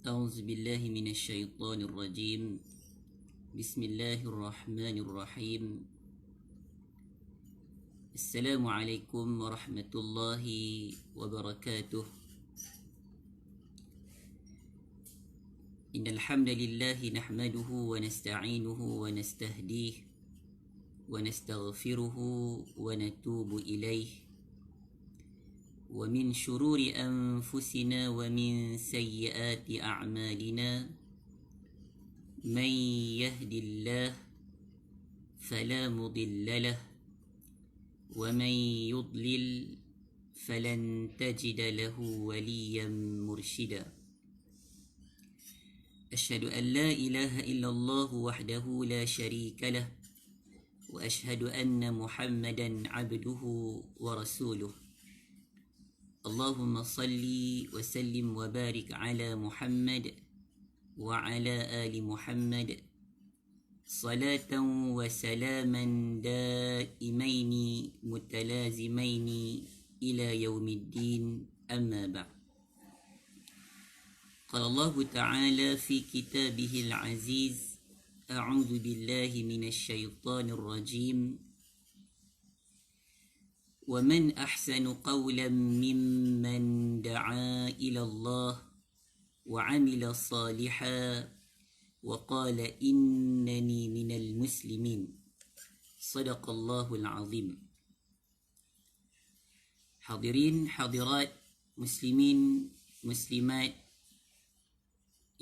أعوذ بالله من الشيطان الرجيم. بسم الله الرحمن الرحيم. السلام عليكم ورحمة الله وبركاته. إن الحمد لله نحمده ونستعينه ونستهديه ونستغفره ونتوب إليه ومن شرور أنفسنا ومن سيئات أعمالنا من يهد الله فلا مضل له ومن يضلل فلن تجد له وليا مرشدا. أشهد أن لا إله إلا الله وحده لا شريك له وأشهد أن محمدا عبده ورسوله. اللهم صل وسلم وبارك على محمد وعلى آل محمد صلاة وسلاما دائمين متلازمين إلى يوم الدين. أما بعد، قال الله تعالى في كتابه العزيز: أعوذ بالله من الشيطان الرجيم. ومن أحسن قولا ممن دعا إلى الله وعمل صالحا وقال إنني من المسلمين. صدق الله العظيم. Hadirin hadirat muslimin muslimat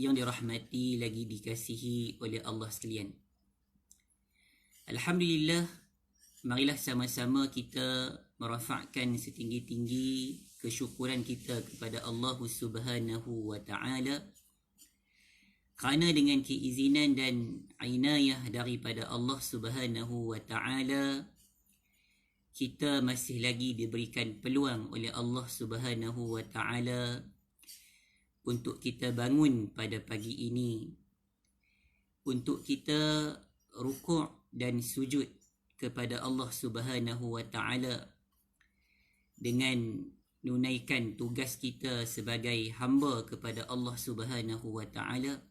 yang dirahmati lagi dikasihi oleh Allah sekalian. Alhamdulillah, marilah sama-sama kita merafakkan setinggi-tinggi kesyukuran kita kepada Allah Subhanahu wa Ta'ala, kerana dengan keizinan dan inayah daripada Allah Subhanahu wa Ta'ala, kita masih lagi diberikan peluang oleh Allah Subhanahu wa Ta'ala untuk kita bangun pada pagi ini, untuk kita rukuk dan sujud kepada Allah Subhanahu wa Ta'ala dengan menunaikan tugas kita sebagai hamba kepada Allah Subhanahu wa Ta'ala,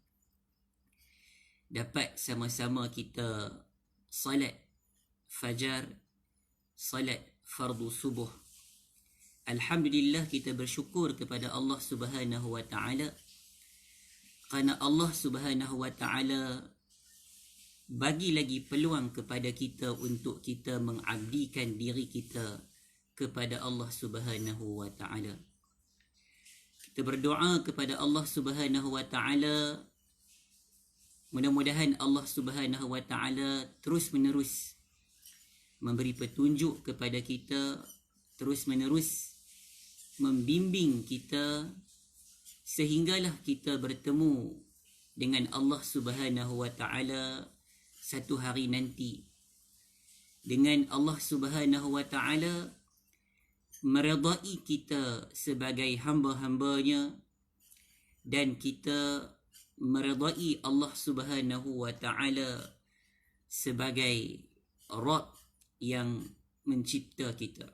dapat sama-sama kita salat fajar, salat fardu subuh. Alhamdulillah, kita bersyukur kepada Allah Subhanahu wa Ta'ala kerana Allah Subhanahu wa Ta'ala bagi lagi peluang kepada kita untuk kita mengabdikan diri kita kepada Allah Subhanahu wa Ta'ala. Kita berdoa kepada Allah Subhanahu wa Ta'ala, mudah-mudahan Allah Subhanahu wa Ta'ala terus menerus memberi petunjuk kepada kita, terus menerus membimbing kita sehinggalah kita bertemu dengan Allah Subhanahu wa Ta'ala satu hari nanti, dengan Allah Subhanahu wa Ta'ala meredai kita sebagai hamba-hambanya, dan kita meredai Allah Subhanahu wa Ta'ala sebagai Rabb yang mencipta kita,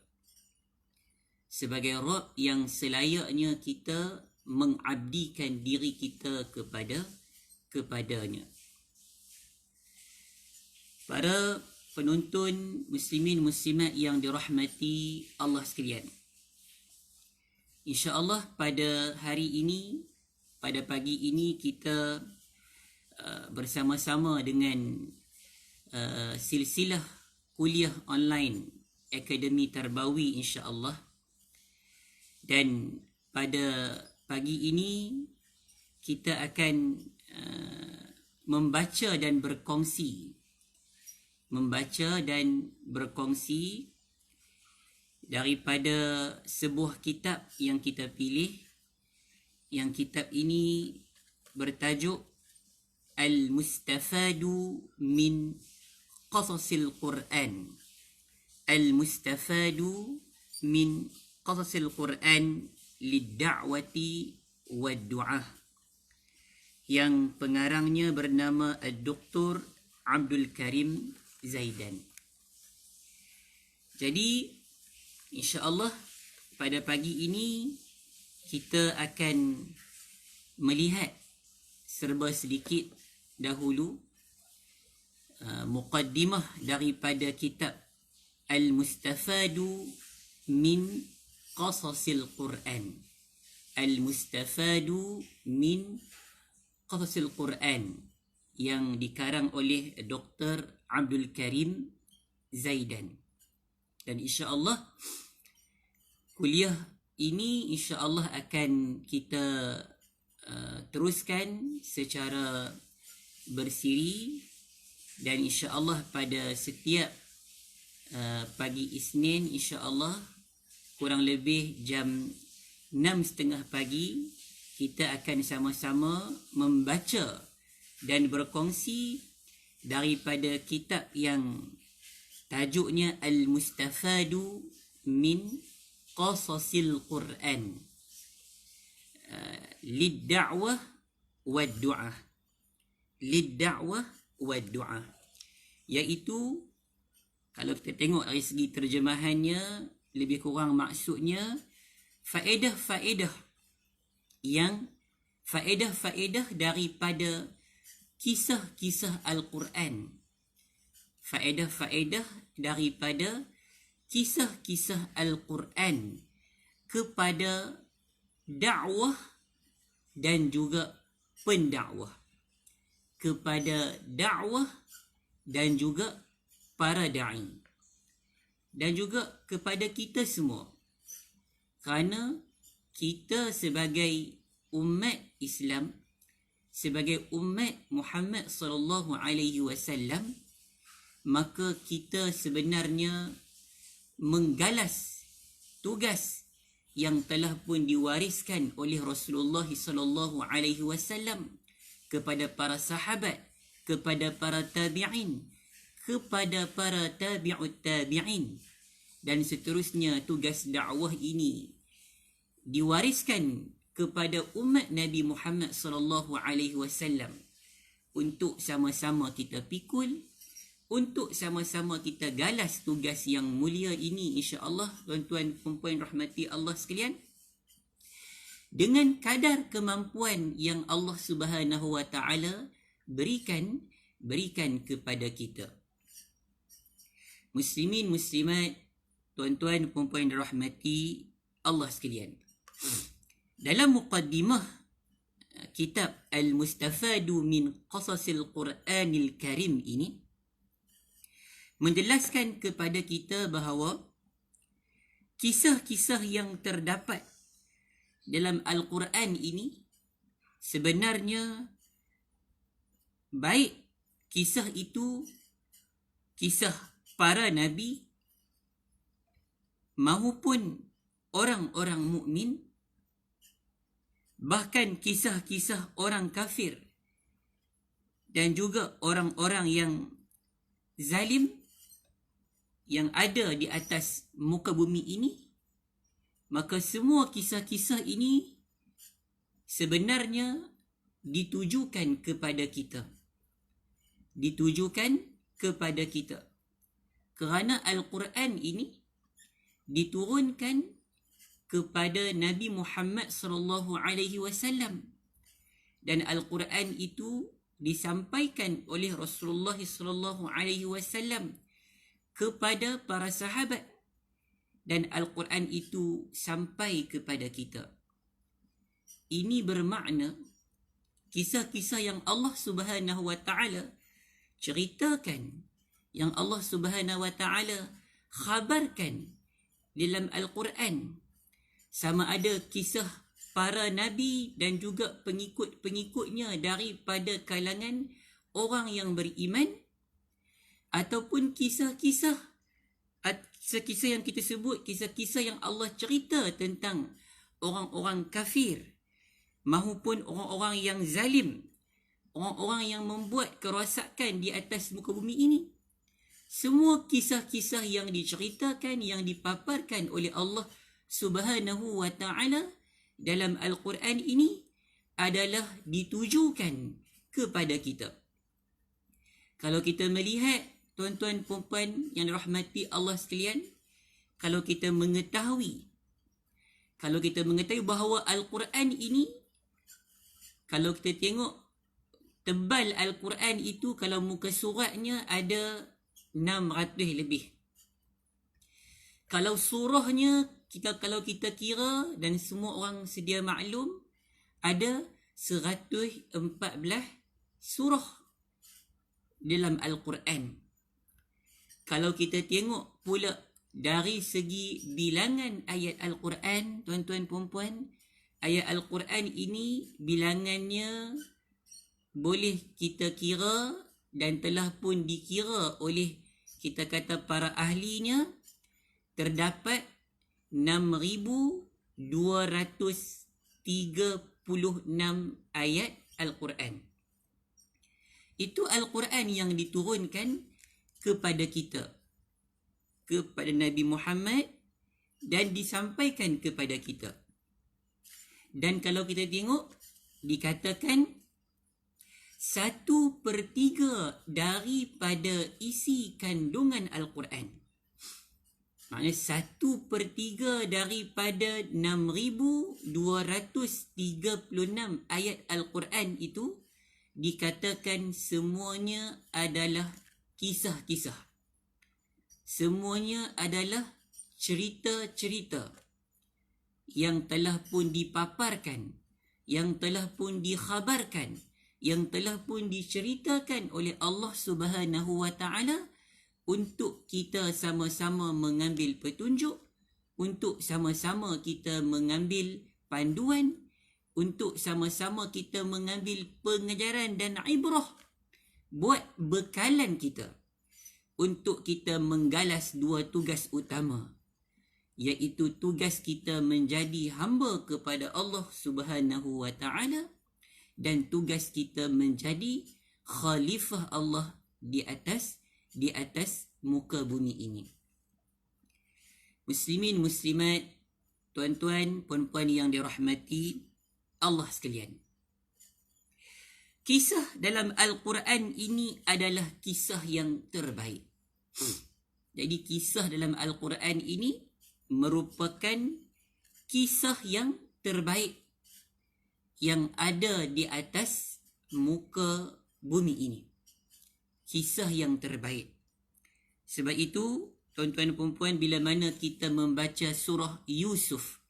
sebagai Rabb yang selayaknya kita mengabdikan diri kita kepadanya. Para penonton muslimin muslimat yang dirahmati Allah sekalian, insya-Allah pada hari ini, pada pagi ini, kita bersama-sama dengan silsilah kuliah online Akademi Tarbawi, insya-Allah. Dan pada pagi ini kita akan membaca dan berkongsi daripada sebuah kitab yang kita pilih. Yang kitab ini bertajuk Al-Mustafadu min Qasasil Quran. Al-Mustafadu min Qasasil Quran lid-da'wati wad-du'ah, yang pengarangnya bernama Dr. Abdul Karim Zaidan. Jadi insya-Allah pada pagi ini kita akan melihat serba sedikit dahulu muqaddimah daripada kitab Al-Mustafadu min Qasasil Quran. Al-Mustafadu min Qasasil Quran yang dikarang oleh Dr. Abdul Karim Zaidan. Dan insya-Allah kuliah ini insya-Allah akan kita teruskan secara bersiri, dan insya-Allah pada setiap pagi Isnin insya-Allah kurang lebih jam 6.30 pagi kita akan sama-sama membaca dan berkongsi daripada kitab yang tajuknya Al-Mustafadu min Qasasil Quran, lid-da'wah wad-du'ah, lid-da'wah wad-du'ah, iaitu kalau kita tengok dari segi terjemahannya lebih kurang maksudnya faedah-faedah daripada kisah-kisah Al-Quran, faedah-faedah daripada kisah-kisah Al-Quran kepada dakwah dan juga pendakwah, kepada dakwah dan juga para da'i, dan juga kepada kita semua, kerana kita sebagai umat Islam, sebagai umat Muhammad sallallahu alaihi wasallam, maka kita sebenarnya menggalas tugas yang telah pun diwariskan oleh Rasulullah sallallahu alaihi wasallam kepada para sahabat, kepada para tabi'in, kepada para tabi'ut tabi'in, dan seterusnya. Tugas dakwah ini diwariskan kepada umat Nabi Muhammad sallallahu alaihi wasallam untuk sama-sama kita pikul, untuk sama-sama kita galas tugas yang mulia ini, insya-Allah. Tuan-tuan puan-puan rahmati Allah sekalian, dengan kadar kemampuan yang Allah Subhanahu wa taala berikan kepada kita. Muslimin muslimat, tuan-tuan puan-puan rahmati Allah sekalian, dalam muqaddimah kitab Al-Mustafadu min Qasasil Quranil Karim ini menjelaskan kepada kita bahawa kisah-kisah yang terdapat dalam Al-Quran ini sebenarnya baik kisah itu kisah para nabi maupun orang-orang mukmin, bahkan kisah-kisah orang kafir dan juga orang-orang yang zalim yang ada di atas muka bumi ini, maka semua kisah-kisah ini sebenarnya ditujukan kepada kita. Ditujukan kepada kita. Kerana Al-Quran ini diturunkan kepada Nabi Muhammad sallallahu alaihi wasallam, dan Al-Quran itu disampaikan oleh Rasulullah sallallahu alaihi wasallam kepada para sahabat, dan Al-Quran itu sampai kepada kita. Ini bermakna kisah-kisah yang Allah Subhanahu wa taala ceritakan, yang Allah Subhanahu wa taala khabarkan dalam Al-Quran, sama ada kisah para nabi dan juga pengikut-pengikutnya daripada kalangan orang yang beriman, ataupun kisah-kisah yang kita sebut kisah-kisah yang Allah cerita tentang orang-orang kafir maupun orang-orang yang zalim, orang-orang yang membuat kerosakan di atas muka bumi ini. Semua kisah-kisah yang diceritakan, yang dipaparkan oleh Allah Subhanahu wa taala dalam Al-Quran ini adalah ditujukan kepada kita. Kalau kita melihat, tuan-tuan puan-puan yang dirahmati Allah sekalian, kalau kita mengetahui bahawa Al-Quran ini, kalau kita tengok tebal Al-Quran itu kalau muka suratnya ada 600 lebih. Kalau surahnya kalau kita kira dan semua orang sedia maklum, ada 114 surah dalam Al-Quran. Kalau kita tengok pula dari segi bilangan ayat Al-Quran, tuan-tuan perempuan, ayat Al-Quran ini bilangannya boleh kita kira dan telah pun dikira oleh kita kata para ahlinya, terdapat 6,236 ayat Al-Quran. Itu Al-Quran yang diturunkan kepada kita, kepada Nabi Muhammad, dan disampaikan kepada kita. Dan kalau kita tengok, dikatakan 1/3 daripada isi kandungan Al-Quran. Maknanya 1/3 daripada 6,236 ayat Al-Quran itu dikatakan semuanya adalah kisah-kisah. Semuanya adalah cerita-cerita yang telah pun dipaparkan, yang telah pun dikhabarkan, yang telah pun diceritakan oleh Allah Subhanahu wa Ta'ala untuk kita sama-sama mengambil petunjuk, untuk sama-sama kita mengambil panduan, untuk sama-sama kita mengambil pengajaran dan ibrah buat bekalan kita untuk kita menggalas dua tugas utama, iaitu tugas kita menjadi hamba kepada Allah Subhanahu wa Ta'ala dan tugas kita menjadi khalifah Allah di atas muka bumi ini. Muslimin, muslimat, tuan-tuan, puan-puan yang dirahmati Allah sekalian. Kisah dalam Al-Quran ini adalah kisah yang terbaik. Jadi kisah dalam Al-Quran ini merupakan kisah yang terbaik yang ada di atas muka bumi ini. Kisah yang terbaik. Sebab itu, tuan-tuan dan puan-puan, bila mana kita membaca surah Yusuf,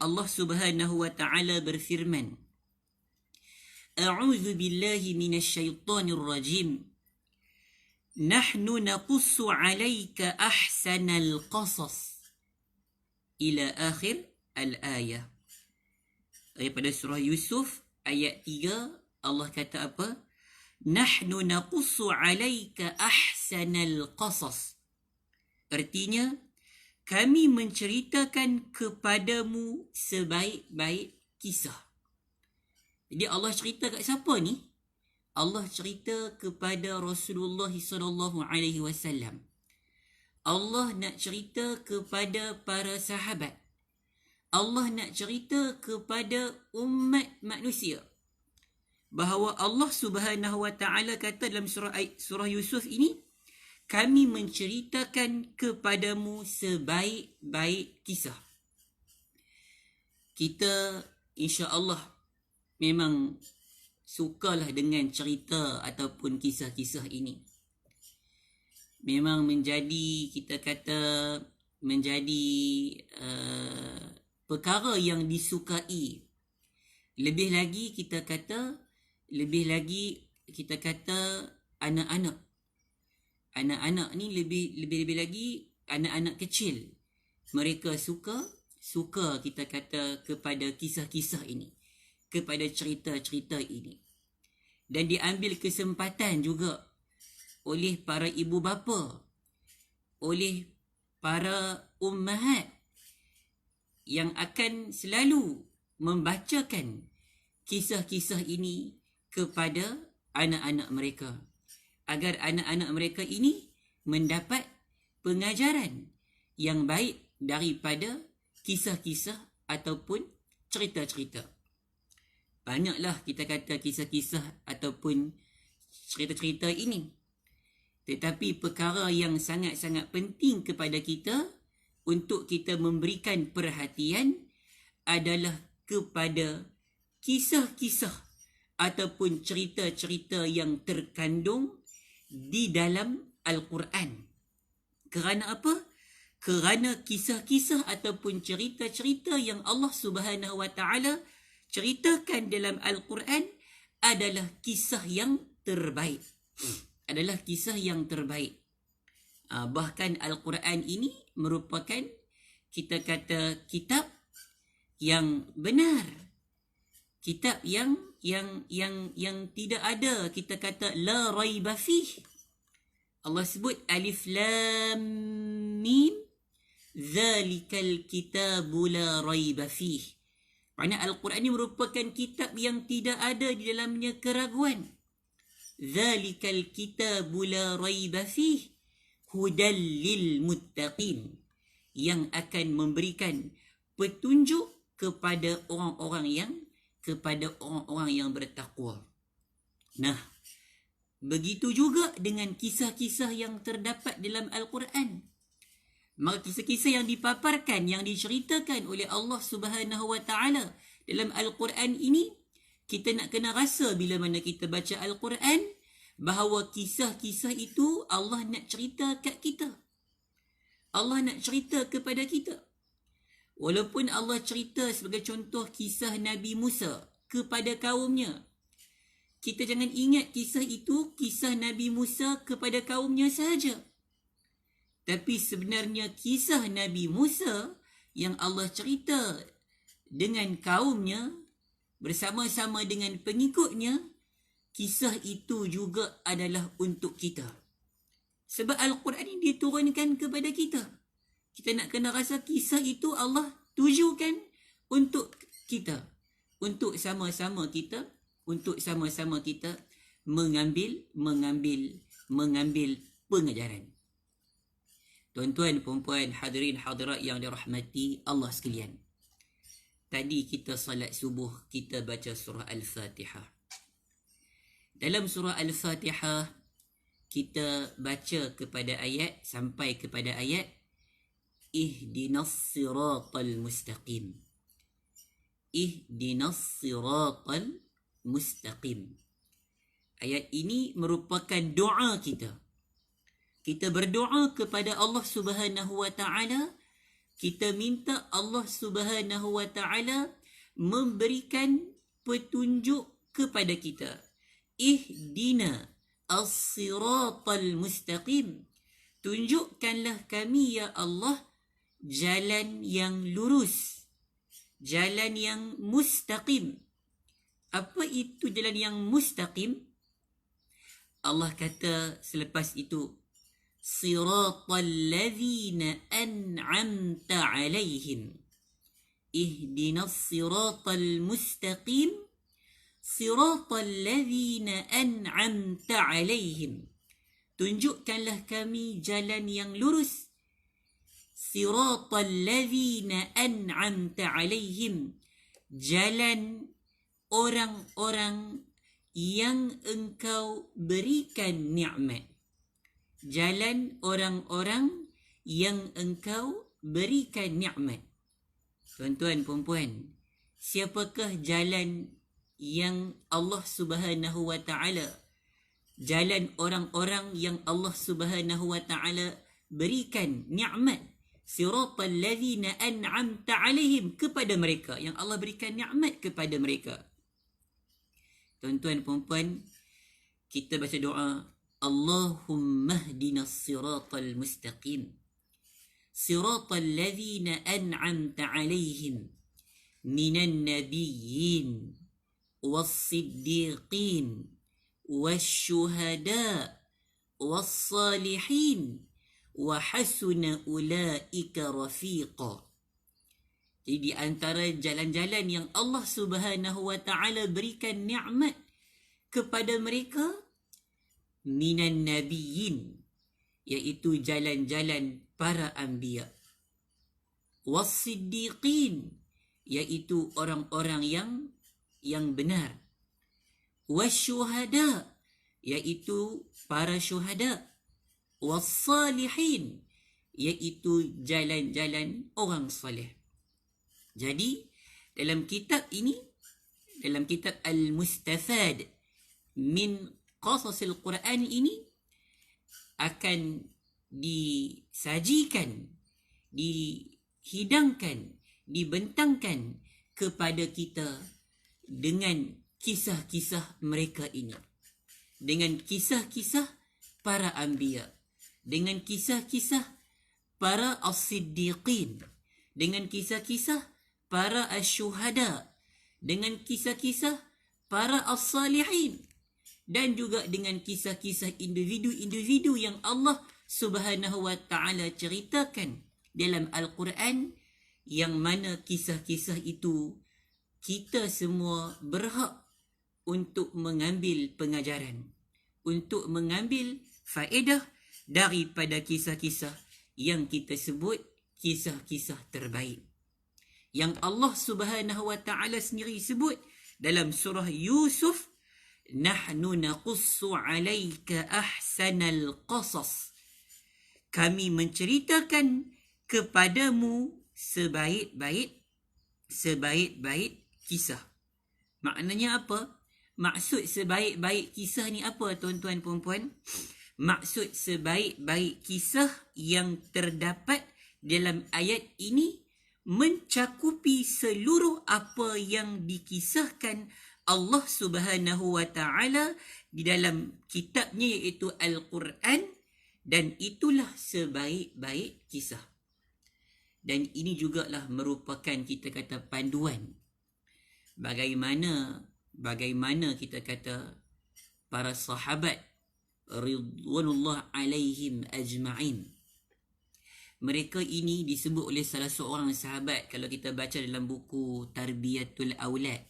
Allah Subhanahu wa Ta'ala berfirman, A'udzu billahi minasyaitonir rajim. Nahnu naqussu 'alaika ahsanal qasas. Ila akhir al-ayah. Daripada surah Yusuf ayat 3, Allah kata apa? Nahnu naqussu 'alaika ahsanal qasas. Artinya, kami menceritakan kepadamu sebaik-baik kisah. Jadi Allah cerita kat siapa ni? Allah cerita kepada Rasulullah SAW. Allah nak cerita kepada para sahabat. Allah nak cerita kepada umat manusia bahawa Allah Subhanahu wa Ta'ala kata dalam surah Yusuf ini, kami menceritakan kepadamu sebaik-baik kisah. Kita insya-Allah memang sukalah dengan cerita ataupun kisah-kisah ini. Memang menjadi, kita kata, menjadi perkara yang disukai. Lebih lagi kita kata anak-anak. Anak-anak ni lebih lagi anak-anak kecil. Mereka suka kita kata kepada kisah-kisah ini, kepada cerita-cerita ini. Dan diambil kesempatan juga oleh para ibu bapa, oleh para ummahat yang akan selalu membacakan kisah-kisah ini kepada anak-anak mereka, agar anak-anak mereka ini mendapat pengajaran yang baik daripada kisah-kisah ataupun cerita-cerita. Banyaklah kita kata kisah-kisah ataupun cerita-cerita ini. Tetapi perkara yang sangat-sangat penting kepada kita untuk kita memberikan perhatian adalah kepada kisah-kisah ataupun cerita-cerita yang terkandung di dalam Al-Quran. Kerana apa? Kerana kisah-kisah ataupun cerita-cerita yang Allah Subhanahu Wa Taala ceritakan dalam Al-Quran adalah kisah yang terbaik. Adalah kisah yang terbaik. Bahkan Al-Quran ini merupakan, kita kata, kitab yang benar. Kitab yang tidak ada, kita kata la raiba fih. Allah sebut alif lam mim zalikal kitabu la raiba fih. Maksudnya Al-Quran ini merupakan kitab yang tidak ada di dalamnya keraguan. Zalikal kitabu la raiba fih hudal lil muttaqin, yang akan memberikan petunjuk kepada orang-orang yang bertakwa. Nah, begitu juga dengan kisah-kisah yang terdapat dalam Al-Quran. Maka kisah-kisah yang dipaparkan, yang diceritakan oleh Allah Subhanahu Wa Taala dalam Al-Quran ini, kita nak kena rasa bila mana kita baca Al-Quran, bahawa kisah-kisah itu Allah nak cerita kat kita. Allah nak cerita kepada kita. Walaupun Allah cerita sebagai contoh kisah Nabi Musa kepada kaumnya, kita jangan ingat kisah itu kisah Nabi Musa kepada kaumnya sahaja. Tapi sebenarnya kisah Nabi Musa yang Allah cerita dengan kaumnya bersama-sama dengan pengikutnya, kisah itu juga adalah untuk kita. Sebab Al-Quran ini diturunkan kepada kita. Kita nak kena rasa kisah itu Allah tujukan untuk kita. Untuk sama-sama kita mengambil pengajaran. Tuan-tuan, puan-puan, hadirin hadirat yang dirahmati Allah sekalian. Tadi kita salat subuh, kita baca surah Al-Fatihah. Dalam surah Al-Fatihah, kita baca kepada ayat, sampai kepada ayat ihdinas siratal mustaqim. Ihdinas siratal mustaqim. Ayat ini merupakan doa kita. Kita berdoa kepada Allah Subhanahu Wa Taala. Kita minta Allah Subhanahu Wa Taala memberikan petunjuk kepada kita. Ihdina as-siratal mustaqim. Tunjukkanlah kami, ya Allah, jalan yang lurus, jalan yang mustaqim. Apa itu jalan yang mustaqim? Allah kata selepas itu, siratal ladzina an'amta alaihim. Ihdinas siratal mustaqim siratal ladzina an'amta alaihim. Tunjukkanlah kami jalan yang lurus. Siratal ladzina an'amta alaihim. Jalan orang-orang yang engkau berikan nikmat. Jalan orang-orang yang engkau berikan nikmat. Tuan-tuan, puan-puan, siapakah jalan yang Allah Subhanahu Wa Taala, jalan orang-orang yang Allah Subhanahu Wa Taala berikan nikmat? Siratal ladzina an'amta alaihim, kepada mereka yang Allah berikan nikmat kepada mereka. Tuan-tuan, puan-puan, kita baca doa, Allahumma hdinas siratal mustaqim. Siratal ladzina an'amta alaihim minan nabiyyin was-siddiqin wasyuhada was-salihin wa hasuna ulaika rafiqa. Jadi di antara jalan-jalan yang Allah Subhanahu Wa Taala berikan nikmat kepada mereka, minan nabiyyin, iaitu jalan-jalan para anbiya, was-siddiqin, iaitu orang-orang yang benar, wasyuhada, iaitu para syuhada, was-salihin, iaitu jalan-jalan orang soleh. Jadi dalam kitab ini dalam kitab Al-Mustafad min Qasasil Quran ini akan disajikan, dihidangkan, dibentangkan kepada kita dengan kisah-kisah mereka ini, dengan kisah-kisah para anbiya, dengan kisah-kisah para as-siddiqin, dengan kisah-kisah para asyuhada, dengan kisah-kisah para as-salihin, dan juga dengan kisah-kisah individu-individu yang Allah Subhanahu wa ta'ala ceritakan dalam Al-Quran, yang mana kisah-kisah itu kita semua berhak untuk mengambil pengajaran, untuk mengambil faedah daripada kisah-kisah yang kita sebut kisah-kisah terbaik, yang Allah Subhanahu wa ta'ala sendiri sebut dalam surah Yusuf, nahnu naqussu 'alaika ahsanal qasas, kami menceritakan kepadamu sebaik-baik kisah. Maknanya apa? Maksud sebaik-baik kisah ni apa, tuan-tuan puan-puan? Maksud sebaik-baik kisah yang terdapat dalam ayat ini mencakupi seluruh apa yang dikisahkan Allah Subhanahu wa ta'ala di dalam kitabnya, iaitu Al-Quran, dan itulah sebaik-baik kisah. Dan ini jugalah merupakan, kita kata, panduan bagaimana kita kata para sahabat ridwanullah alaihim ajma'in. Mereka ini disebut oleh salah seorang sahabat, kalau kita baca dalam buku Tarbiyatul Aulad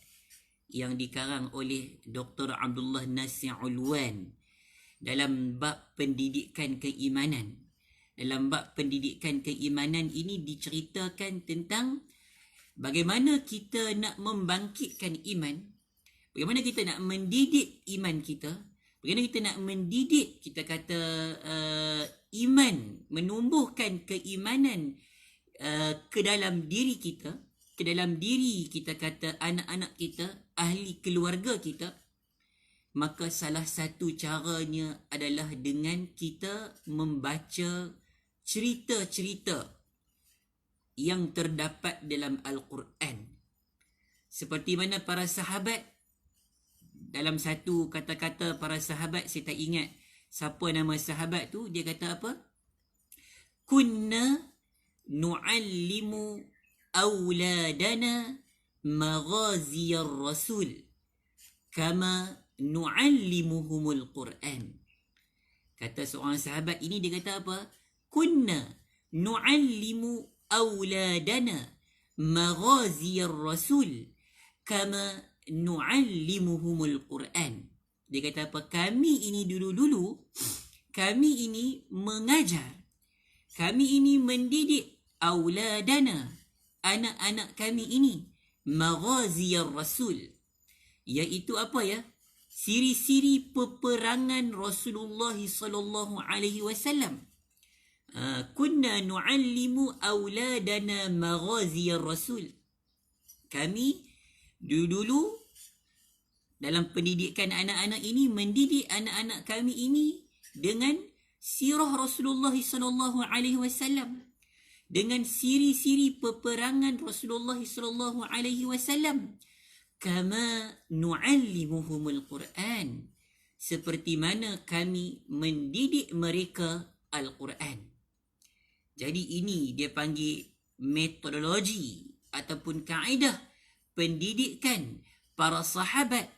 yang dikarang oleh Dr. Abdullah Nasir Ulwan, dalam bab pendidikan keimanan. Dalam bab pendidikan keimanan ini diceritakan tentang bagaimana kita nak membangkitkan iman, bagaimana kita nak mendidik iman kita, bagaimana kita nak mendidik, kita kata, iman, menumbuhkan keimanan ke dalam diri kita, ke dalam diri, kita kata, anak-anak kita, ahli keluarga kita. Maka salah satu caranya adalah dengan kita membaca cerita-cerita yang terdapat dalam Al-Quran. Seperti mana para sahabat, dalam satu kata-kata para sahabat, saya tak ingat siapa nama sahabat tu, dia kata apa? Kunna nu'allimu awladana maghaziyar rasul kama nu'allimuhumul Quran. Kata seorang sahabat ini, dia kata apa? Kunna nu'allimu awladana maghaziyar rasul kama nu'allimuhumul Quran. Dia kata apa? Kami ini dulu-dulu, kami ini mengajar, kami ini mendidik awladana, anak-anak kami ini, maghaziyar rasul, iaitu apa ya? Siri-siri peperangan Rasulullah sallallahu alaihi wasallam. Kunna nu'allimu awladana maghaziyar rasul. Kami dulu dalam pendidikan anak-anak ini, mendidik anak-anak kami ini dengan sirah Rasulullah sallallahu alaihi wasallam, dengan siri-siri peperangan Rasulullah sallallahu alaihi wasallam, kama nu'allimuhumul Quran, seperti mana kami mendidik mereka Al-Quran. Jadi ini dia panggil metodologi ataupun kaedah pendidikan para sahabat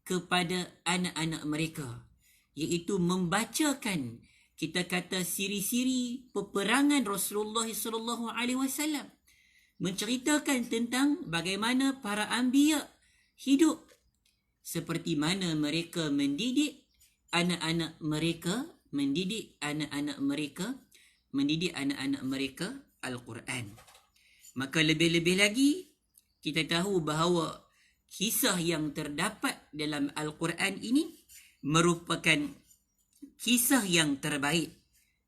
kepada anak-anak mereka, iaitu membacakan, kita kata, siri-siri peperangan Rasulullah sallallahu alaihi wasallam, menceritakan tentang bagaimana para anbiya hidup, seperti mana mereka mendidik anak-anak mereka, mendidik anak-anak mereka Al-Quran. Maka lebih-lebih lagi kita tahu bahawa kisah yang terdapat dalam Al-Quran ini merupakan kisah yang terbaik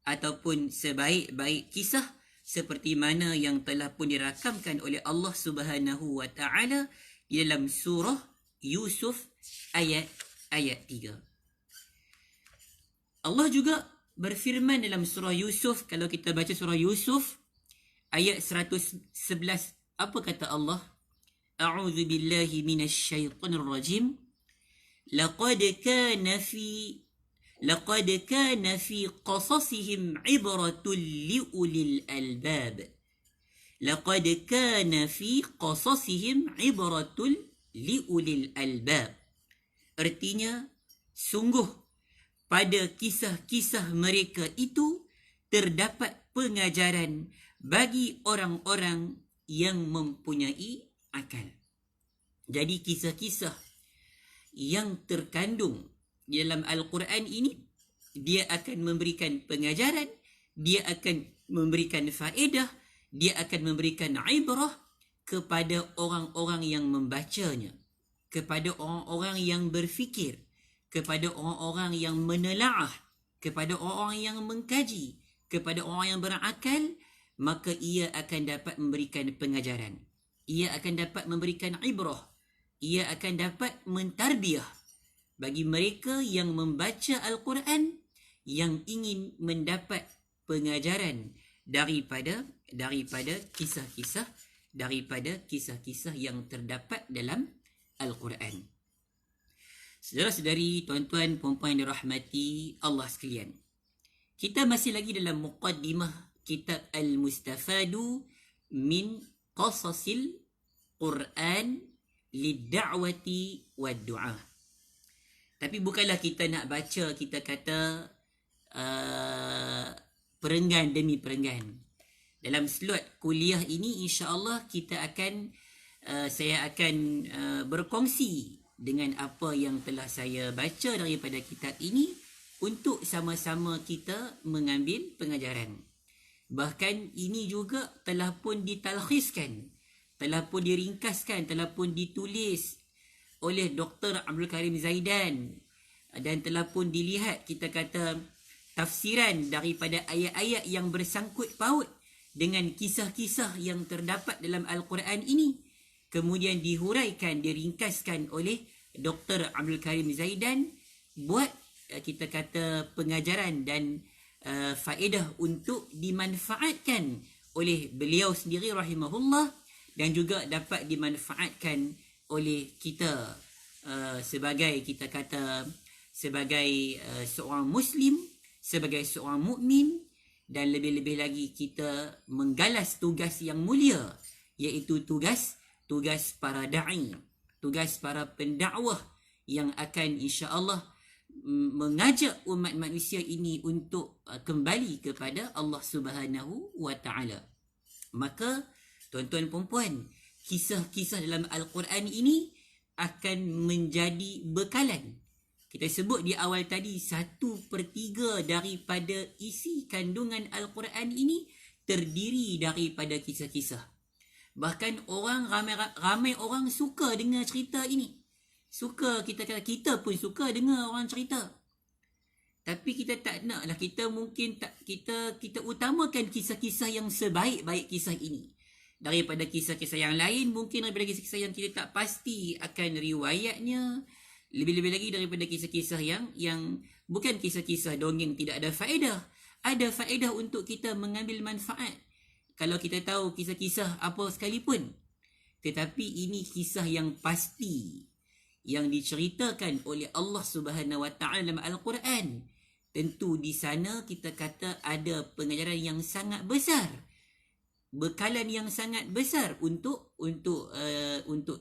ataupun sebaik-baik kisah, seperti mana yang telah pun dirakamkan oleh Allah Subhanahu wa ta'ala dalam surah Yusuf ayat 3. Allah juga berfirman dalam surah Yusuf, kalau kita baca surah Yusuf ayat 111, apa kata Allah? A'udzu billahi minasy syaithanir rajim. Laqad kana fi qasasihim ibratun liulil albab. Laqad kana fi qasasihim ibratun liulil albab. Artinya, sungguh pada kisah-kisah mereka itu terdapat pengajaran bagi orang-orang yang mempunyai akal. Jadi kisah-kisah yang terkandung di dalam Al-Quran ini, dia akan memberikan pengajaran, dia akan memberikan faedah, dia akan memberikan ibrah kepada orang-orang yang membacanya, kepada orang-orang yang berfikir, kepada orang-orang yang menelaah, kepada orang-orang yang mengkaji, kepada orang yang berakal, maka ia akan dapat memberikan pengajaran. Ia akan dapat memberikan ibrah. Ia akan dapat mentarbiah bagi mereka yang membaca Al-Quran, yang ingin mendapat pengajaran daripada kisah-kisah yang terdapat dalam Al-Quran. Saudara-saudari, tuan-tuan, puan-puan yang dirahmati Allah sekalian, kita masih lagi dalam muqaddimah kitab Al-Mustafadu min Qasasil Quran Lidda'wati Wad-Du'a. Tapi bukanlah kita nak baca, kita kata perenggan demi perenggan. Dalam slot kuliah ini, insya-Allah kita akan saya akan berkongsi dengan apa yang telah saya baca daripada kitab ini untuk sama-sama kita mengambil pengajaran. Bahkan ini juga telah pun ditalkhiskan, telah pun diringkaskan, telah pun ditulis oleh Dr. Abdul Karim Zaidan, dan telah pun dilihat, kita kata, tafsiran daripada ayat-ayat yang bersangkut paut dengan kisah-kisah yang terdapat dalam Al-Quran ini, kemudian dihuraikan, diringkaskan oleh Dr. Abdul Karim Zaidan, buat kita kata pengajaran dan faedah untuk dimanfaatkan oleh beliau sendiri rahimahullah, dan juga dapat dimanfaatkan oleh kita sebagai, kita kata, sebagai seorang Muslim, sebagai seorang mukmin, dan lebih-lebih lagi kita menggalas tugas yang mulia, iaitu tugas para da'i, tugas para pendakwah yang akan insya-Allah mengajak umat manusia ini untuk kembali kepada Allah Subhanahu wa taala. Maka tuan-tuan puan-puan, kisah-kisah dalam Al-Quran ini akan menjadi bekalan. Kita sebut di awal tadi, 1/3 daripada isi kandungan Al-Quran ini terdiri daripada kisah-kisah. Bahkan ramai orang suka dengar cerita ini. Suka, kita pun suka dengar orang cerita. Tapi kita tak naklah, kita mungkin tak, kita utamakan kisah-kisah yang sebaik-baik kisah ini daripada kisah-kisah yang lain. Mungkin daripada kisah-kisah yang kita tak pasti akan riwayatnya, lebih-lebih lagi daripada kisah-kisah yang bukan kisah-kisah dongeng tidak ada faedah. Ada faedah untuk kita mengambil manfaat kalau kita tahu kisah-kisah apa sekalipun. Tetapi ini kisah yang pasti, yang diceritakan oleh Allah Subhanahu Wa Taala dalam Al-Quran. Tentu di sana kita kata ada pengajaran yang sangat besar, bekalan yang sangat besar untuk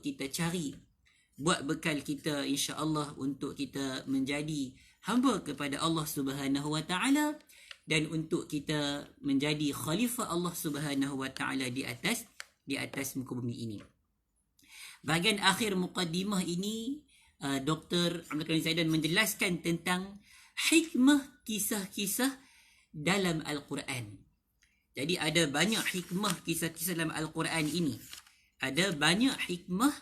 kita cari, buat bekal kita insya-Allah untuk kita menjadi hamba kepada Allah Subhanahu Wa Taala, dan untuk kita menjadi khalifah Allah Subhanahu Wa Taala di atas muka bumi ini. Bahagian akhir muqaddimah ini, Dr. Abdul Karim Zaidan menjelaskan tentang hikmah kisah-kisah dalam Al-Quran. Jadi ada banyak hikmah kisah-kisah dalam Al-Quran ini. Ada banyak hikmah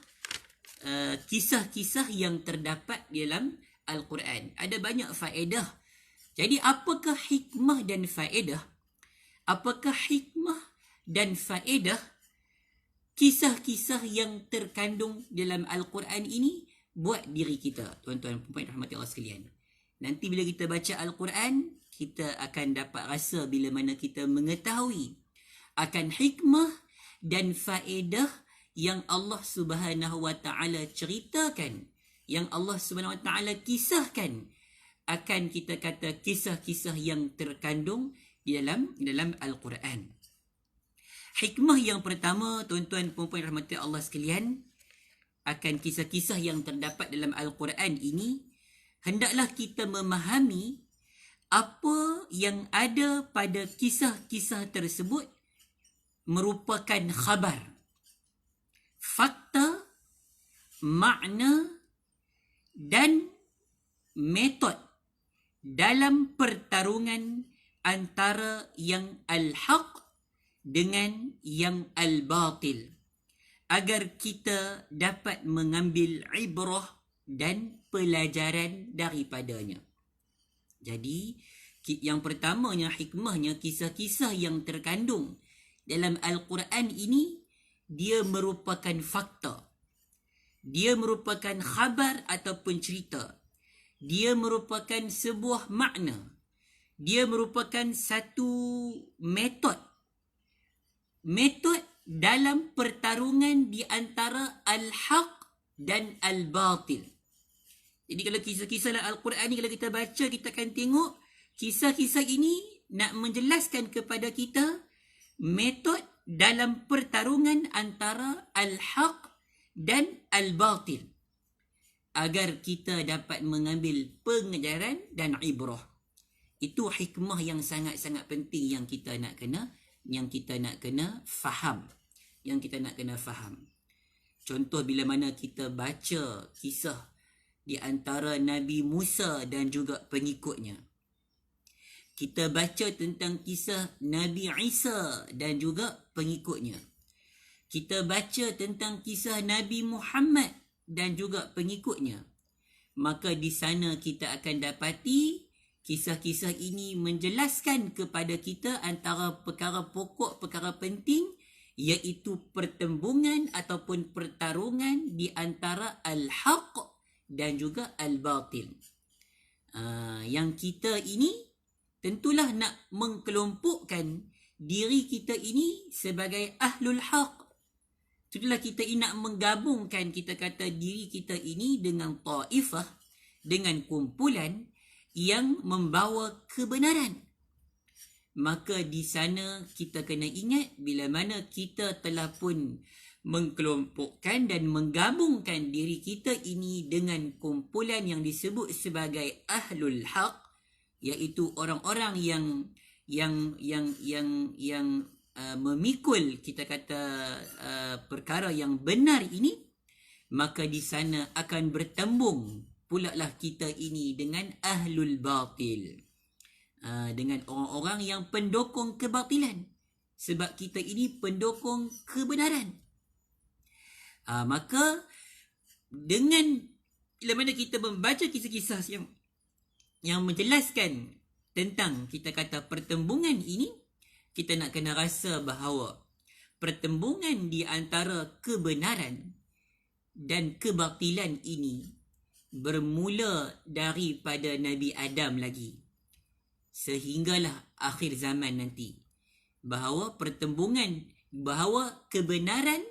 kisah-kisah yang terdapat di dalam Al-Quran. Ada banyak faedah. Jadi apakah hikmah dan faedah? Apakah hikmah dan faedah kisah-kisah yang terkandung dalam Al-Quran ini? buat diri kita, tuan-tuan dan puan rahmati Allah sekalian. Nanti bila kita baca Al-Quran, kita akan dapat rasa bila mana kita mengetahui akan hikmah dan faedah yang Allah Subhanahu wa taala ceritakan, yang Allah Subhanahu wa taala kisahkan, akan kita kata kisah-kisah yang terkandung di dalam Al-Quran. Hikmah yang pertama, tuan-tuan dan puan rahmati Allah sekalian, akan kisah-kisah yang terdapat dalam Al-Quran ini, hendaklah kita memahami apa yang ada pada kisah-kisah tersebut merupakan khabar, fakta, makna dan metod dalam pertarungan antara yang al-haq dengan yang al-batil, agar kita dapat mengambil ibrah dan pelajaran daripadanya. Jadi, yang pertamanya hikmahnya, kisah-kisah yang terkandung dalam Al-Quran ini, dia merupakan fakta. Dia merupakan khabar ataupun cerita. Dia merupakan sebuah makna. Dia merupakan satu metod. Metod dalam pertarungan di antara al-haq dan al-batil. Jadi kalau kisah-kisah dalam Al-Quran ni, kalau kita baca, kita akan tengok kisah-kisah ini nak menjelaskan kepada kita metod dalam pertarungan antara al-haq dan al-batil, agar kita dapat mengambil pengajaran dan ibrah. Itu hikmah yang sangat-sangat penting yang kita nak kena faham. Contoh, bila mana kita baca kisah di antara Nabi Musa dan juga pengikutnya. Kita baca tentang kisah Nabi Isa dan juga pengikutnya. Kita baca tentang kisah Nabi Muhammad dan juga pengikutnya. Maka di sana kita akan dapati kisah-kisah ini menjelaskan kepada kita antara perkara pokok, perkara penting, iaitu pertembungan ataupun pertarungan di antara al-haq dan juga al-batil. Yang kita ini tentulah nak mengkelompokkan diri kita ini sebagai ahlul haq. Tentulah kita ini nak menggabungkan, kita kata, diri kita ini dengan taifah, dengan kumpulan yang membawa kebenaran. Maka di sana kita kena ingat, bila mana kita telah pun mengkelompokkan dan menggabungkan diri kita ini dengan kumpulan yang disebut sebagai ahlul haq, iaitu orang-orang yang memikul, kita kata, perkara yang benar ini, maka di sana akan bertembung pula lah kita ini dengan ahlul batil, dengan orang-orang yang pendukung kebatilan, sebab kita ini pendukung kebenaran. Maka dengan bila mana kita membaca kisah-kisah yang menjelaskan tentang, kita kata, pertembungan ini, kita nak kena rasa bahawa pertembungan di antara kebenaran dan kebatilan ini bermula daripada Nabi Adam lagi, sehinggalah akhir zaman nanti. Bahawa pertembungan, bahawa kebenaran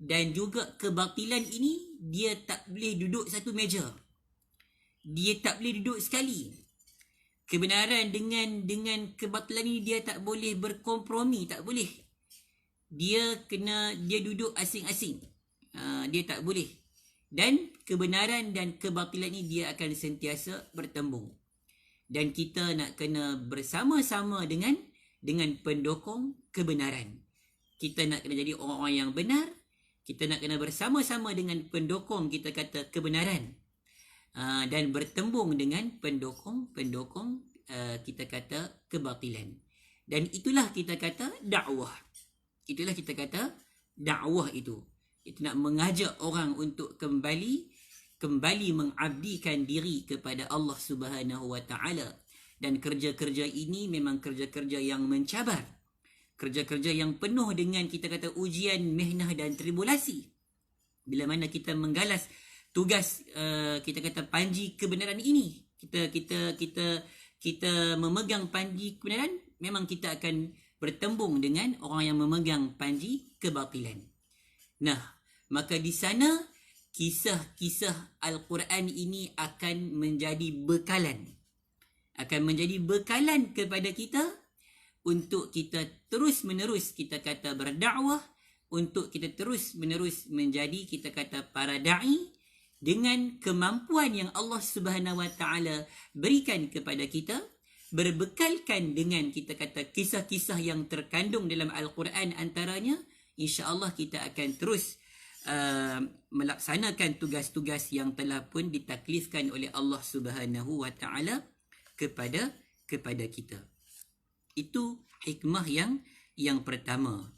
dan juga kebatilan ini, dia tak boleh duduk satu meja. Dia tak boleh duduk sekali. Kebenaran dengan kebatilan ini, dia tak boleh berkompromi, tak boleh. Dia duduk asing-asing. Dia tak boleh. Dan kebenaran dan kebatilan ini, dia akan sentiasa bertembung. Dan kita nak kena bersama-sama dengan pendukung kebenaran. Kita nak kena jadi orang-orang yang benar. Kita nak kena bersama-sama dengan pendukung, kita kata, kebenaran, dan bertembung dengan pendukung kita kata kebatilan. Dan itulah kita kata dakwah. Itulah kita kata dakwah itu. Itu nak mengajak orang untuk kembali mengabdikan diri kepada Allah Subhanahu wa taala. Dan kerja-kerja ini memang kerja-kerja yang mencabar. Kerja-kerja yang penuh dengan, kita kata, ujian, mihnah dan tribulasi. Bila mana kita menggalas tugas kita kata panji kebenaran ini. Kita memegang panji kebenaran, memang kita akan bertembung dengan orang yang memegang panji kebatilan. Nah, maka di sana kisah-kisah Al-Quran ini akan menjadi bekalan. Akan menjadi bekalan kepada kita untuk kita terus-menerus kita kata berdakwah, untuk kita terus-menerus menjadi kita kata para da'i dengan kemampuan yang Allah Subhanahu Wa Taala berikan kepada kita, berbekalkan dengan kita kata kisah-kisah yang terkandung dalam Al-Quran antaranya, insya-Allah kita akan terus melaksanakan tugas-tugas yang telah pun ditaklifkan oleh Allah Subhanahu Wa Taala kepada kita. Itu hikmah yang pertama.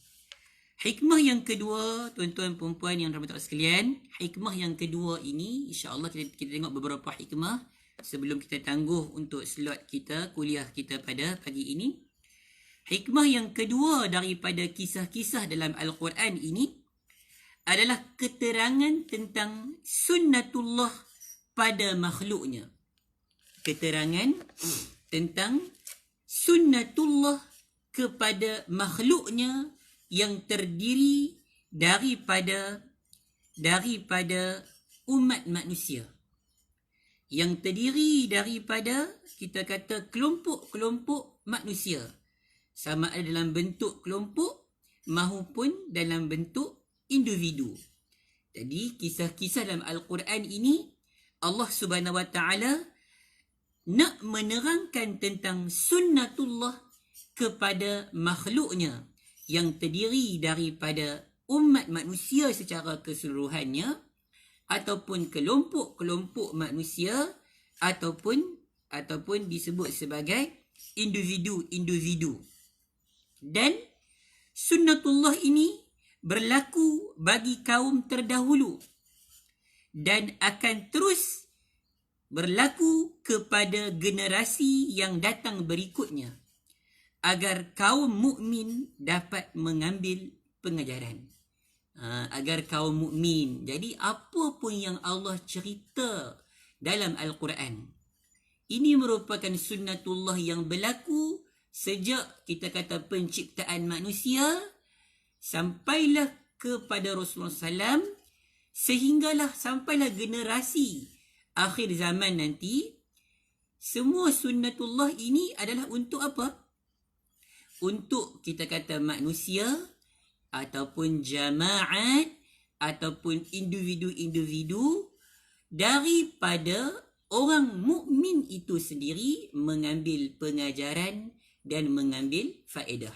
Hikmah yang kedua, tuan-tuan perempuan yang rahmat Allah sekalian, hikmah yang kedua ini insya-Allah kita tengok beberapa hikmah sebelum kita tangguh untuk slot kita, kuliah kita pada pagi ini. Hikmah yang kedua daripada kisah-kisah dalam Al-Quran ini adalah keterangan tentang sunnatullah pada makhluknya. Keterangan tentang sunnatullah kepada makhluknya yang terdiri daripada umat manusia. Yang terdiri daripada kita kata kelompok-kelompok manusia. Sama ada dalam bentuk kelompok maupun dalam bentuk individu. Jadi kisah-kisah dalam Al-Quran ini Allah Subhanahu Wa Taala nak menerangkan tentang sunnatullah kepada makhluknya yang terdiri daripada umat manusia secara keseluruhannya, ataupun kelompok-kelompok manusia, ataupun disebut sebagai individu-individu. Dan sunnatullah ini berlaku bagi kaum terdahulu dan akan terus berlaku kepada generasi yang datang berikutnya, agar kaum mukmin dapat mengambil pengajaran. Agar kaum mukmin. Jadi apa pun yang Allah cerita dalam Al-Quran, ini merupakan sunnatullah yang berlaku sejak kita kata penciptaan manusia sampailah kepada Rasulullah SAW, sehinggalah sampailah generasi akhir zaman nanti. Semua sunnatullah ini adalah untuk apa? Untuk kita kata manusia ataupun jamaat ataupun individu-individu daripada orang mukmin itu sendiri mengambil pengajaran dan mengambil faedah.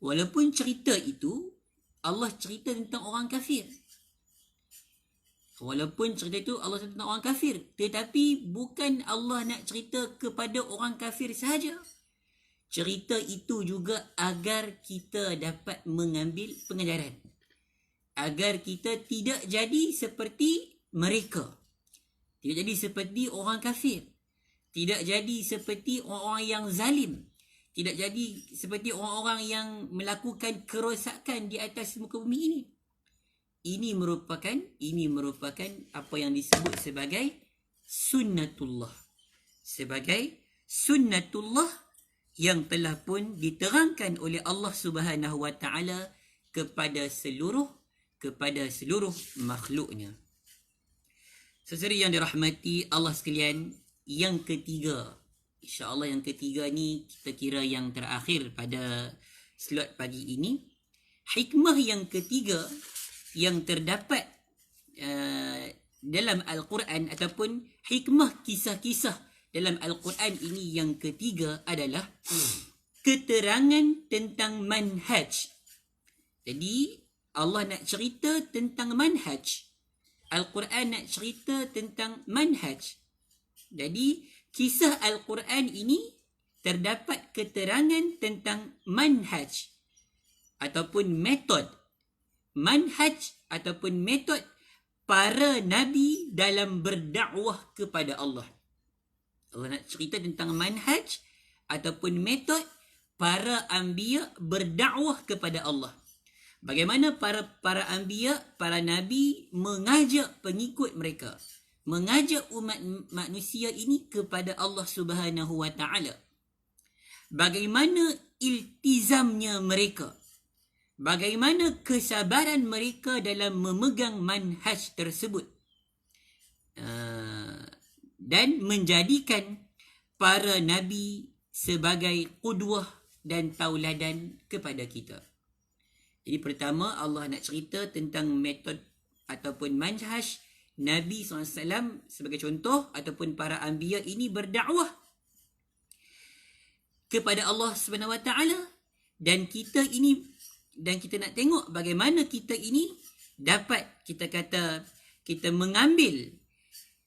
Walaupun cerita itu Allah cerita tentang orang kafir. Walaupun cerita itu Allah cerita tentang orang kafir, tetapi bukan Allah nak cerita kepada orang kafir sahaja. Cerita itu juga agar kita dapat mengambil pengajaran. Agar kita tidak jadi seperti mereka. Tidak jadi seperti orang kafir. Tidak jadi seperti orang-orang yang zalim. Tidak jadi seperti orang-orang yang melakukan kerosakan di atas muka bumi ini. Ini merupakan apa yang disebut sebagai sunnatullah. Sebagai sunnatullah yang telah pun diterangkan oleh Allah Subhanahu Wa Taala kepada seluruh makhluknya. Saudari yang dirahmati Allah sekalian, yang ketiga, insya-Allah yang ketiga ni kita kira yang terakhir pada slot pagi ini. Hikmah yang ketiga yang terdapat dalam Al-Quran ataupun hikmah kisah-kisah dalam Al-Quran ini yang ketiga adalah keterangan tentang manhaj. Jadi Allah nak cerita tentang manhaj. Al-Quran nak cerita tentang manhaj. Jadi kisah Al-Quran ini terdapat keterangan tentang manhaj ataupun metod. Manhaj ataupun metod para nabi dalam berdakwah kepada Allah. Allah nak cerita tentang manhaj ataupun metod para anbiya berdakwah kepada Allah. Bagaimana para anbiya, para nabi mengajak pengikut mereka, mengajak umat manusia ini kepada Allah Subhanahu wa taala. Bagaimana iltizamnya mereka, bagaimana kesabaran mereka dalam memegang manhaj tersebut, dan menjadikan para nabi sebagai qudwah dan tauladan kepada kita. Jadi pertama Allah nak cerita tentang metod ataupun manhaj Nabi SAW sebagai contoh, ataupun para anbiya ini berdakwah kepada Allah Subhanahu Wa Taala, dan kita nak tengok bagaimana kita ini dapat, kita kata, kita mengambil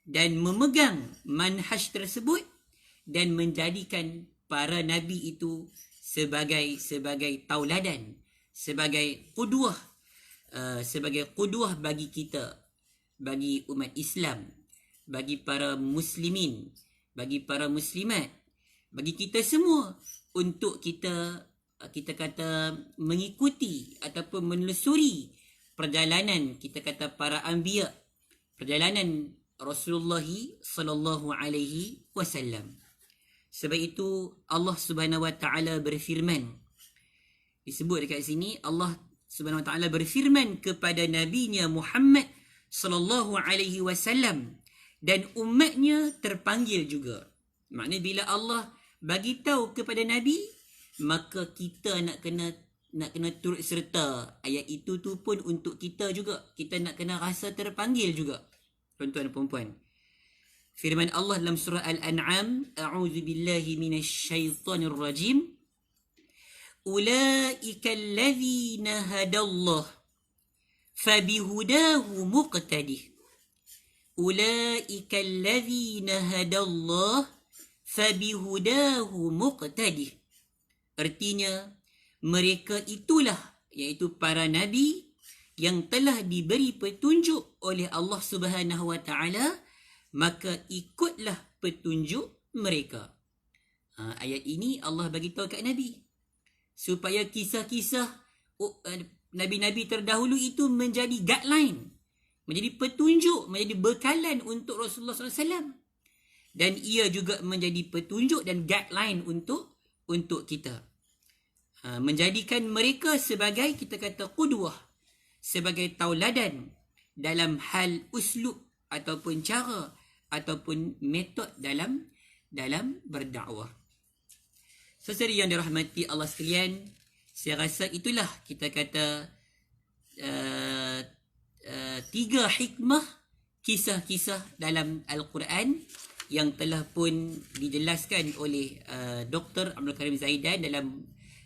dan memegang manhaj tersebut dan menjadikan para nabi itu sebagai tauladan, sebagai qudwah, bagi kita, bagi umat Islam, bagi para muslimin, bagi para muslimat, bagi kita semua, untuk kita kata mengikuti ataupun menelusuri perjalanan, kita kata, para anbiya, perjalanan Rasulullah sallallahu alaihi wasallam. Sebab itu Allah Subhanahu wa taala berfirman, disebut dekat sini, Allah Subhanahu wa taala berfirman kepada nabinya Muhammad sallallahu alaihi wasallam, dan umatnya terpanggil juga. Maknanya bila Allah bagi tahu kepada nabi, maka kita nak kena turut serta. Ayat itu tu pun untuk kita juga. Kita nak kena rasa terpanggil juga, tuan-tuan dan puan-puan. Firman Allah dalam surah Al-An'am, a'udzu billahi minasyaitonir rajim, ulaika allazina hadallah fabihudahu muqtadih. Ulaika allazina hadallah fabihudahu muqtadih. Artinya, mereka itulah, iaitu para nabi yang telah diberi petunjuk oleh Allah Subhanahu wa taala, maka ikutlah petunjuk mereka. Ayat ini Allah bagi tahu kat nabi supaya kisah-kisah nabi-nabi terdahulu itu menjadi guideline, menjadi petunjuk, menjadi bekalan untuk Rasulullah SAW, dan ia juga menjadi petunjuk dan guideline untuk kita, menjadikan mereka sebagai, kita kata, qudwah, sebagai tauladan dalam hal uslub ataupun cara ataupun metod dalam berdakwah. Saudari yang dirahmati Allah sekalian, saya rasa itulah, kita kata, 3 hikmah kisah-kisah dalam Al-Quran yang telah pun dijelaskan oleh Dr. Abdul Karim Zaidan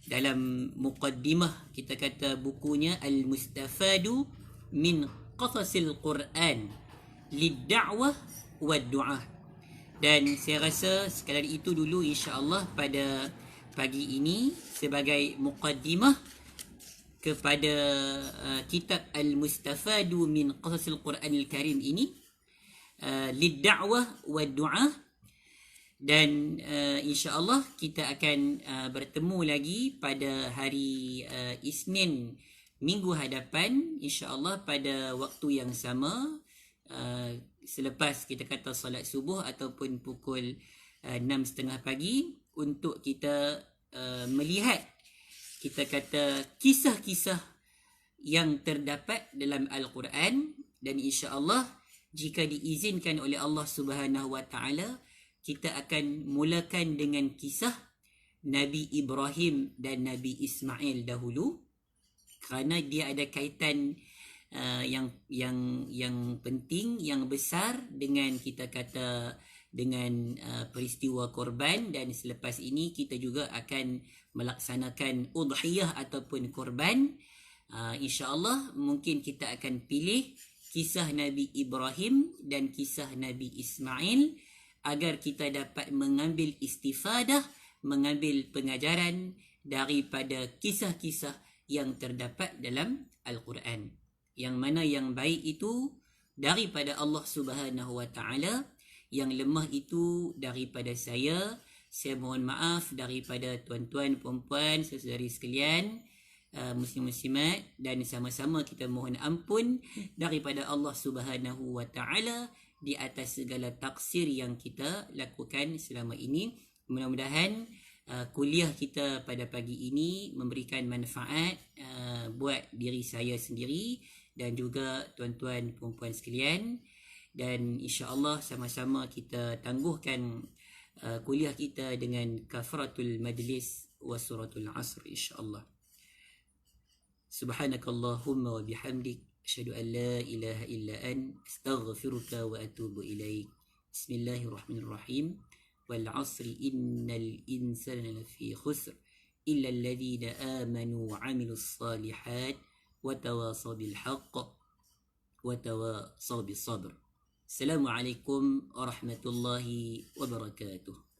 dalam muqaddimah, kita kata, bukunya Al-Mustafadu min Qasasil Quran Lid-Da'wah Wad-Du'ah. Dan saya rasa sekadar itu dulu insya-Allah pada pagi ini sebagai muqaddimah kepada kitab Al-Mustafadu min Qasasil Quranil Karim ini, Lid-Da'wah Wad-Du'ah. Dan insya-Allah kita akan bertemu lagi pada hari Isnin minggu hadapan, insya-Allah pada waktu yang sama, selepas kita kata solat subuh ataupun pukul 6.30 pagi, untuk kita melihat, kita kata, kisah-kisah yang terdapat dalam Al-Quran. Dan insya-Allah jika diizinkan oleh Allah Subhanahu wa taala, kita akan mulakan dengan kisah Nabi Ibrahim dan Nabi Ismail dahulu, kerana dia ada kaitan yang penting, yang besar dengan, kita kata, dengan peristiwa korban. Dan selepas ini kita juga akan melaksanakan udhiyah ataupun korban. InsyaAllah mungkin kita akan pilih kisah Nabi Ibrahim dan kisah Nabi Ismail, agar kita dapat mengambil istifadah, mengambil pengajaran daripada kisah-kisah yang terdapat dalam Al-Quran. Yang mana yang baik itu daripada Allah Subhanahu wa taala, yang lemah itu daripada saya. Saya mohon maaf daripada tuan-tuan, puan-puan, saudari sekalian. muslim-muslimat, dan sama-sama kita mohon ampun daripada Allah Subhanahu wa taala di atas segala taksir yang kita lakukan selama ini. Mudah-mudahan kuliah kita pada pagi ini memberikan manfaat buat diri saya sendiri dan juga tuan-tuan perempuan sekalian, dan insya-Allah sama-sama kita tangguhkan kuliah kita dengan kafaratul majlis wa suratul asr insya-Allah. Subhanakallahumma wa bihamdik asyhadu an la ilaha illa ant astaghfiruka wa atubu ilaik. Bismillahirrahmanirrahim. Wal 'asri innal insana lafi khusr illa alladhina amanu wa 'amilus salihat wa tawasaw bil haqq wa tawasaw bis sabr. Assalamualaikum warahmatullahi wabarakatuh.